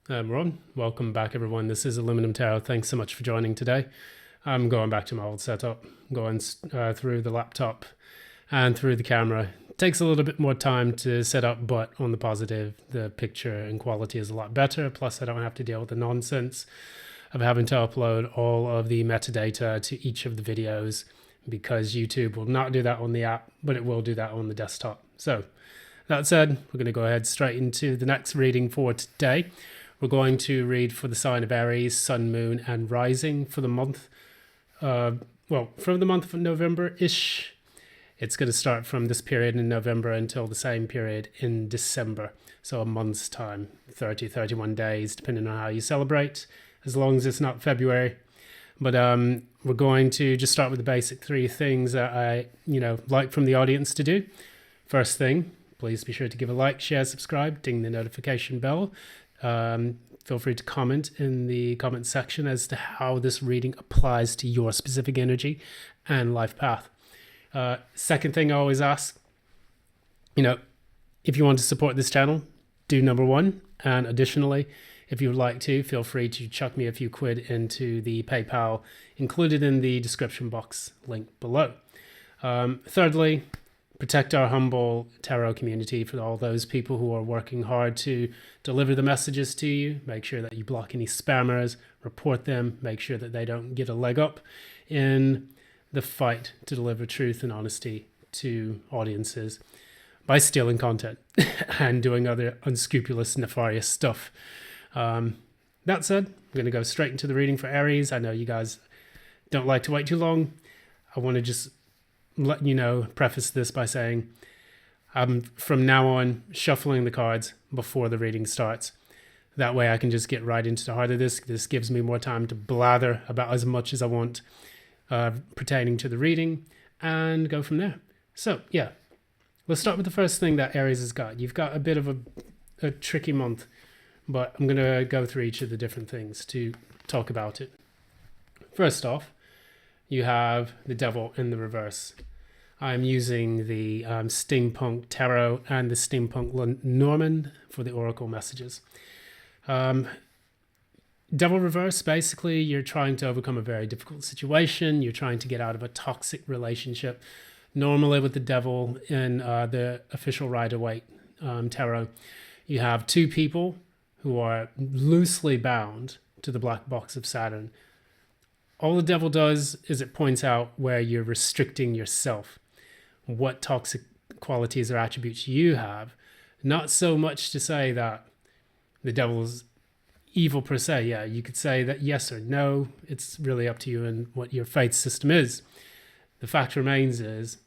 Ron, welcome back, everyone. This is Aluminum Tarot. Thanks so much for joining today. I'm going back to my old setup, going through the laptop and through the camera. It takes a little bit more time to set up, but on the positive, the picture and quality is a lot better. Plus, I don't have to deal with the nonsense of having to upload all of the metadata to each of the videos because YouTube will not do that on the app, but it will do that on the desktop. So, that said, we're going to go ahead straight into the next reading for today. We're going to read for the sign of Aries, Sun, Moon, and Rising for the month. From the month of November-ish. It's going to start from this period in November until the same period in December. So a month's time, 30, 31 days, depending on how you celebrate, as long as it's not February. But we're going to just start with the basic three things that I, like from the audience to do. First thing, please be sure to give a like, share, subscribe, ding the notification bell. Feel free to comment in the comment section as to how this reading applies to your specific energy and life path. Second thing I always ask, if you want to support this channel, do number one. And additionally, if you would like to, feel free to chuck me a few quid into the PayPal included in the description box link below. Thirdly, protect our humble tarot community for all those people who are working hard to deliver the messages to you. Make sure that you block any spammers, report them, make sure that they don't get a leg up in the fight to deliver truth and honesty to audiences by stealing content and doing other unscrupulous, nefarious stuff. That said, I'm going to go straight into the reading for Aries. I know you guys don't like to wait too long. I want to just let you know, preface this by saying I'm from now on shuffling the cards before the reading starts. That way I can just get right into the heart of this. This gives me more time to blather about as much as I want pertaining to the reading and go from there. So yeah, let's start with the first thing that Aries has got. You've got a bit of a tricky month, but I'm going to go through each of the different things to talk about it. First off, you have the Devil in the reverse. I'm using the Steampunk Tarot and the Steampunk Lenormand for the Oracle messages. Devil reverse, basically, you're trying to overcome a very difficult situation. You're trying to get out of a toxic relationship. Normally with the Devil in the official Rider-Waite Tarot, you have two people who are loosely bound to the black box of Saturn. All the Devil does is it points out where you're restricting yourself, what toxic qualities or attributes you have. Not so much to say that the Devil's evil per se. Yeah, you could say that yes or no. It's really up to you and what your faith system is. The fact remains is,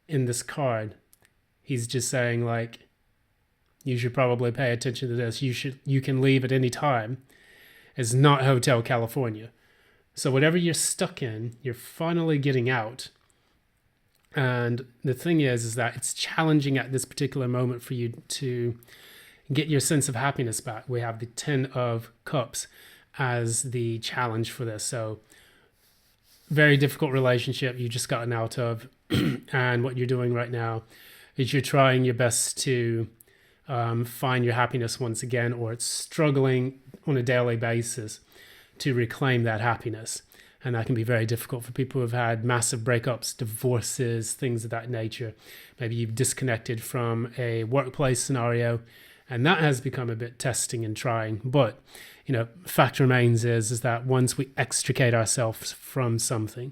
in this card, he's just saying, like, you should probably pay attention to this. You can leave at any time. It's not Hotel California. So whatever you're stuck in, you're finally getting out. And the thing is that it's challenging at this particular moment for you to get your sense of happiness back. We have the 10 of Cups as the challenge for this. So very difficult relationship you just gotten out of. And what you're doing right now is you're trying your best to find your happiness once again, or it's struggling on a daily basis to reclaim that happiness. And that can be very difficult for people who have had massive breakups, divorces, things of that nature. Maybe you've disconnected from a workplace scenario, and that has become a bit testing and trying. But, fact remains is that once we extricate ourselves from something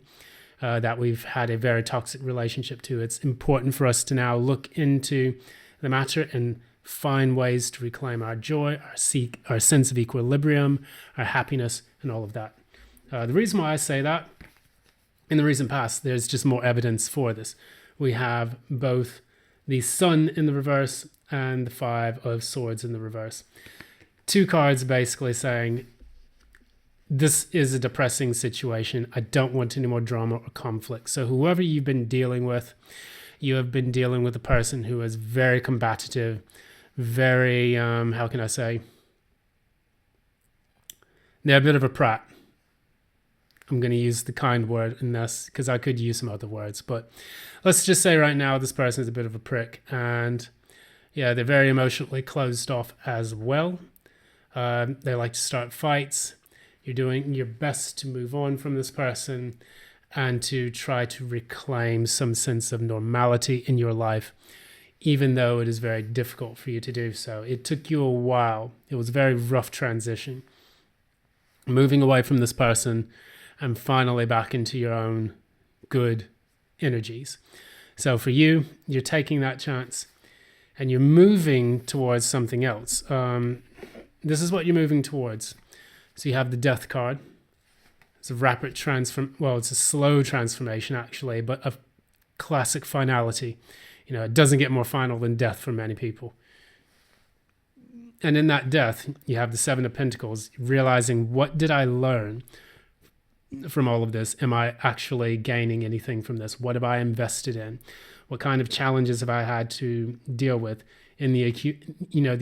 that we've had a very toxic relationship to, it's important for us to now look into the matter and find ways to reclaim our joy, our sense of equilibrium, our happiness, and all of that. The reason why I say that, in the recent past, there's just more evidence for this. We have both the Sun in the reverse and the Five of Swords in the reverse. Two cards basically saying, this is a depressing situation. I don't want any more drama or conflict. So whoever you've been dealing with, you have been dealing with a person who is very combative, very, how can I say? They're a bit of a prat. I'm going to use the kind word in this because I could use some other words. But let's just say right now this person is a bit of a prick. And yeah, they're very emotionally closed off as well. They like to start fights. You're doing your best to move on from this person and to try to reclaim some sense of normality in your life, even though it is very difficult for you to do so. It took you a while. It was a very rough transition. Moving away from this person and finally back into your own good energies. So for you, you're taking that chance and you're moving towards something else. This is what you're moving towards. So you have the Death card. It's a rapid it's a slow transformation actually, but a classic finality. It doesn't get more final than death for many people. And in that death, you have the Seven of Pentacles, realizing, what did I learn from all of this? Am I actually gaining anything from this? What have I invested in? What kind of challenges have I had to deal with in the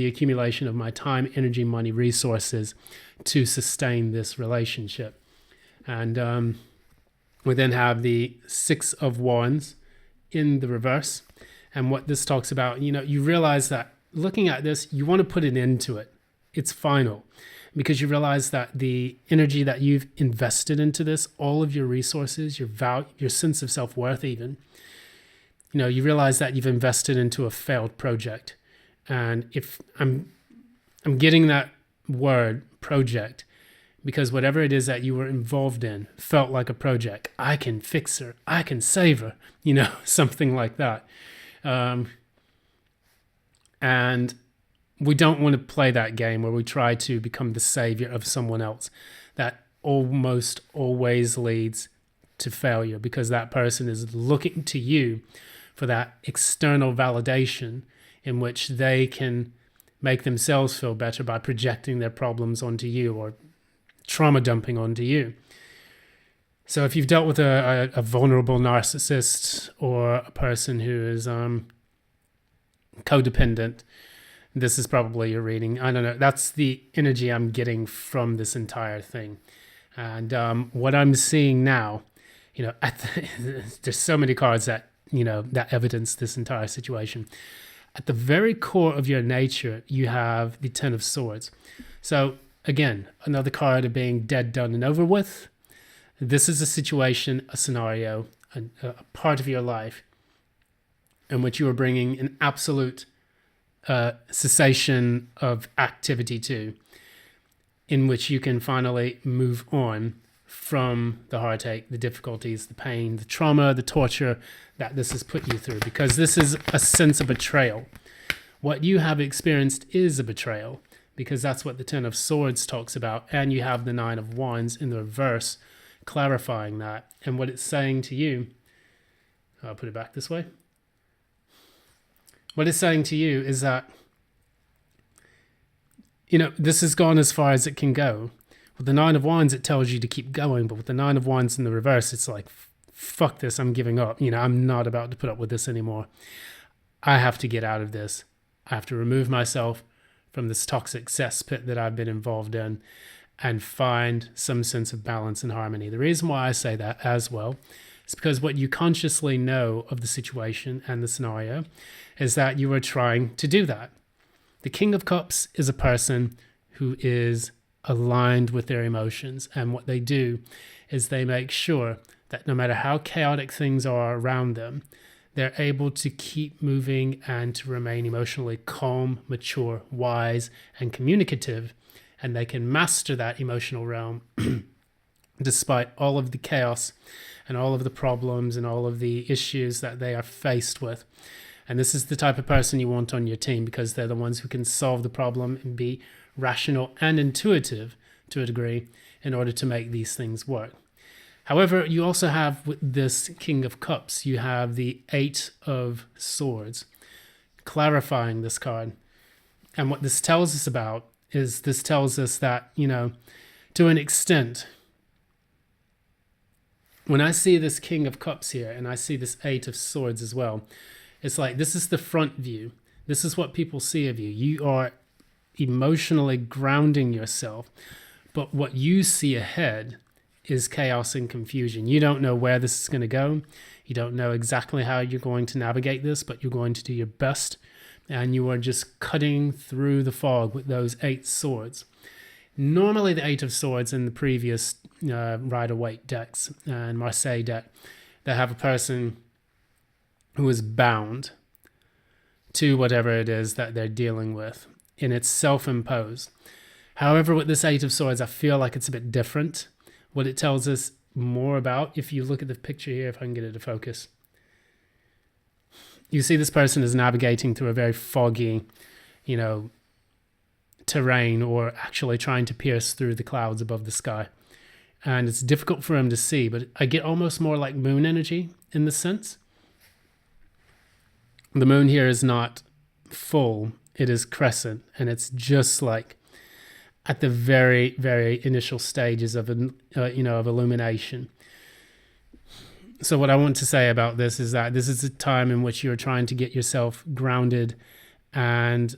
accumulation of my time, energy, money, resources to sustain this relationship? And we then have the Six of Wands in the reverse. And what this talks about, you realize that looking at this, you want to put an end to it. It's final, because you realize that the energy that you've invested into this, all of your resources, your value, your sense of self-worth even, you realize that you've invested into a failed project. And if I'm getting that word project, because whatever it is that you were involved in felt like a project. I can fix her. I can save her, something like that. And we don't want to play that game where we try to become the savior of someone else. That almost always leads to failure, because that person is looking to you for that external validation in which they can make themselves feel better by projecting their problems onto you or trauma dumping onto you. So if you've dealt with a vulnerable narcissist or a person who is codependent, this is probably your reading. I don't know. That's the energy I'm getting from this entire thing. And what I'm seeing now, there's so many cards that, that evidence this entire situation. At the very core of your nature, you have the Ten of Swords. So again, another card of being dead, done, and over with. This is a situation, a scenario, a part of your life in which you are bringing an absolute cessation of activity to, in which you can finally move on from the heartache, the difficulties, the pain, the trauma, the torture that this has put you through, because this is a sense of betrayal. What you have experienced is a betrayal, because that's what the Ten of Swords talks about. And you have the Nine of Wands in the reverse, clarifying that. And what it's saying to you, I'll put it back this way. What it's saying to you is that, this has gone as far as it can go. With the Nine of Wands, it tells you to keep going. But with the Nine of Wands in the reverse, it's like, fuck this, I'm giving up. I'm not about to put up with this anymore. I have to get out of this. I have to remove myself from this toxic cesspit that I've been involved in and find some sense of balance and harmony. The reason why I say that as well is because what you consciously know of the situation and the scenario is that you are trying to do that. The King of Cups is a person who is aligned with their emotions, and what they do is they make sure that no matter how chaotic things are around them, they're able to keep moving and to remain emotionally calm, mature, wise, and communicative. And they can master that emotional realm despite all of the chaos and all of the problems and all of the issues that they are faced with. And this is the type of person you want on your team, because they're the ones who can solve the problem and be rational and intuitive to a degree in order to make these things work. However, you also have with this King of Cups, you have the Eight of Swords, clarifying this card. And what this tells us about is this tells us that, to an extent, when I see this King of Cups here and I see this Eight of Swords as well, it's like, this is the front view. This is what people see of you. You are emotionally grounding yourself, but what you see ahead is chaos and confusion. You don't know where this is going to go. You don't know exactly how you're going to navigate this, but you're going to do your best and you are just cutting through the fog with those 8 swords. Normally the 8 of swords in the previous Rider-Waite decks and Marseille deck, they have a person who is bound to whatever it is that they're dealing with, and it's self-imposed. However, with this 8 of swords, I feel like it's a bit different. What it tells us more about, if you look at the picture here, if I can get it to focus, you see this person is navigating through a very foggy, terrain, or actually trying to pierce through the clouds above the sky. And it's difficult for him to see, but I get almost more like moon energy in this sense. The moon here is not full, it is crescent, and it's just like at the very, very initial stages of, of illumination. So what I want to say about this is that this is a time in which you're trying to get yourself grounded and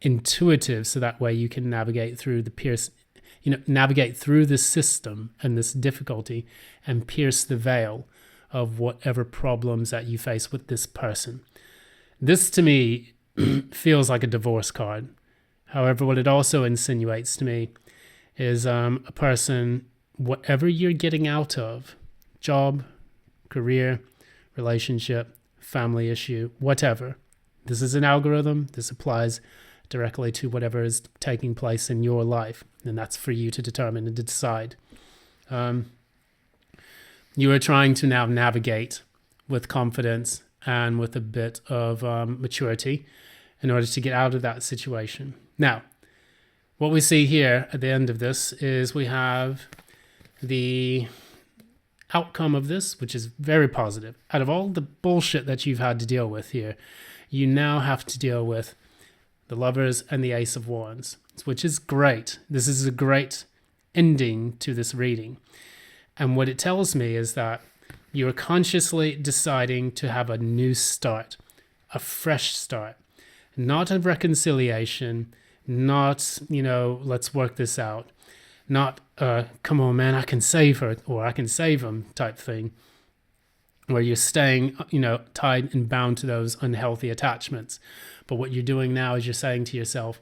intuitive, so that way you can navigate through navigate through this system and this difficulty and pierce the veil of whatever problems that you face with this person. This to me feels like a divorce card. However, what it also insinuates to me is a person, whatever you're getting out of, job, career, relationship, family issue, whatever. This is an algorithm. This applies directly to whatever is taking place in your life, and that's for you to determine and to decide. You are trying to now navigate with confidence and with a bit of maturity in order to get out of that situation. Now, what we see here at the end of this is we have the outcome of this, which is very positive. Out of all the bullshit that you've had to deal with here, you now have to deal with the Lovers and the Ace of Wands, which is great. This is a great ending to this reading. And what it tells me is that you are consciously deciding to have a new start, a fresh start, not a reconciliation, not, let's work this out, not, come on, man, I can save her or I can save him type thing, where you're staying, tied and bound to those unhealthy attachments. But what you're doing now is you're saying to yourself,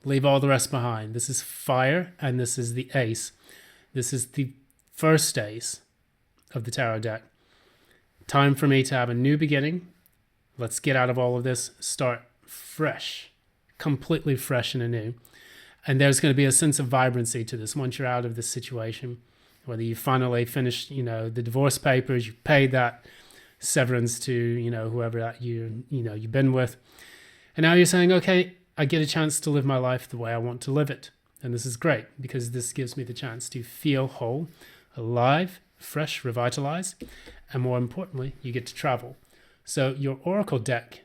leave all the rest behind. This is fire, and this is the ace. This is the first ace of the tarot deck. Time for me to have a new beginning. Let's get out of all of this, start fresh, completely fresh and anew. And there's going to be a sense of vibrancy to this once you're out of this situation. Whether you finally finished, the divorce papers, you paid that severance to, whoever that you've been with. And now you're saying, okay, I get a chance to live my life the way I want to live it. And this is great because this gives me the chance to feel whole, alive, fresh, revitalized, and more importantly, you get to travel. So your Oracle deck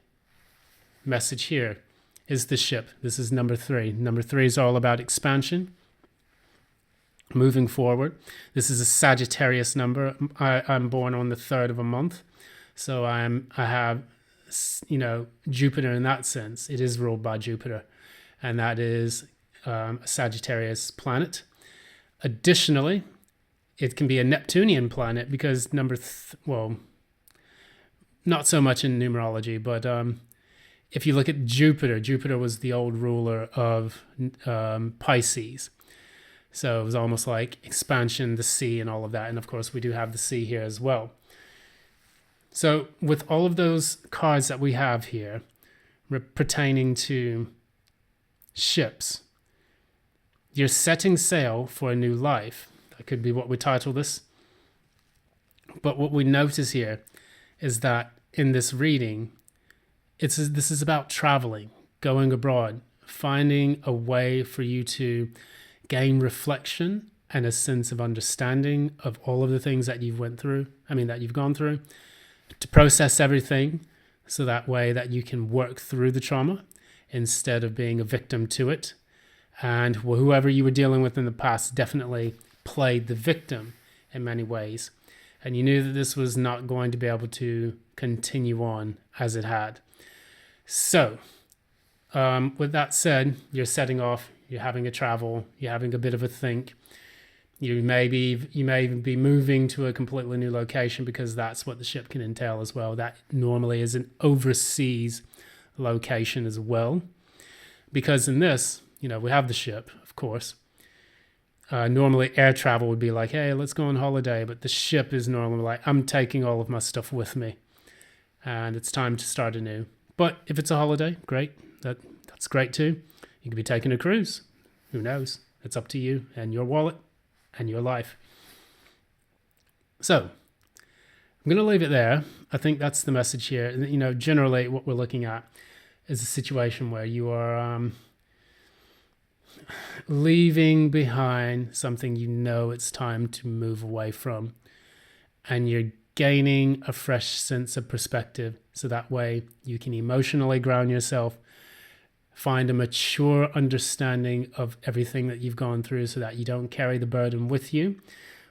message here is the ship. This is number 3. Number 3 is all about expansion, moving forward. This is a Sagittarius number. I'm born on the 3rd of a month, so I have, Jupiter in that sense. It is ruled by Jupiter, and that is a Sagittarius planet. Additionally, it can be a Neptunian planet because not so much in numerology, but if you look at Jupiter was the old ruler of Pisces. So it was almost like expansion, the sea, and all of that. And of course, we do have the sea here as well. So with all of those cards that we have here pertaining to ships, you're setting sail for a new life. That could be what we title this. But what we notice here is that in this reading, this is about traveling, going abroad, finding a way for you to gain reflection and a sense of understanding of all of the things that you've gone through, to process everything so that way that you can work through the trauma instead of being a victim to it. And whoever you were dealing with in the past definitely played the victim in many ways. And you knew that this was not going to be able to continue on as it had. So, with that said, you're setting off, you're having a travel, you're having a bit of a think. You may even be moving to a completely new location because that's what the ship can entail as well. That normally is an overseas location as well. Because in this, we have the ship, of course. Normally air travel would be like, hey, let's go on holiday. But the ship is normally like, I'm taking all of my stuff with me. And it's time to start anew. But if it's a holiday, great. That's great too. You could be taking a cruise. Who knows? It's up to you and your wallet and your life. So I'm going to leave it there. I think that's the message here. Generally what we're looking at is a situation where you are leaving behind something it's time to move away from. And you're gaining a fresh sense of perspective. So that way you can emotionally ground yourself, find a mature understanding of everything that you've gone through so that you don't carry the burden with you,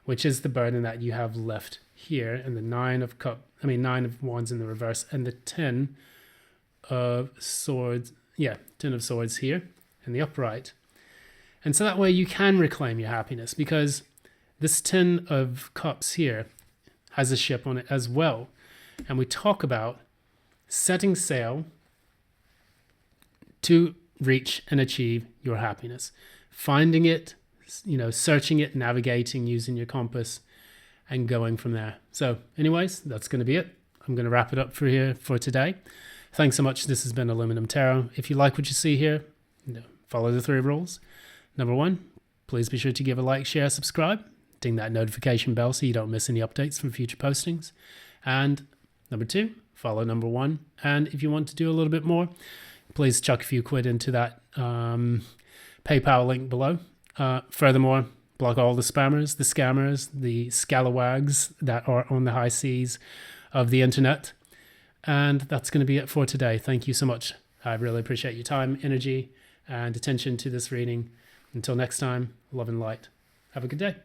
which is the burden that you have left here. And the nine of wands in the reverse, and the 10 of swords. Yeah, 10 of swords here in the upright. And so that way you can reclaim your happiness, because this 10 of cups here has a ship on it as well. And we talk about setting sail to reach and achieve your happiness, finding it, searching it, navigating, using your compass, and going from there. So anyways, that's going to be it. I'm going to wrap it up for today. Thanks so much. This has been Aluminum Tarot. If you like what you see here, follow the 3 rules. Number 1, please be sure to give a like, share, subscribe. Ding that notification bell so you don't miss any updates from future postings. And number 2, follow number 1. And if you want to do a little bit more, please chuck a few quid into that PayPal link below. Furthermore, block all the spammers, the scammers, the scalawags that are on the high seas of the internet. And that's going to be it for today. Thank you so much. I really appreciate your time, energy, and attention to this reading. Until next time, love and light. Have a good day.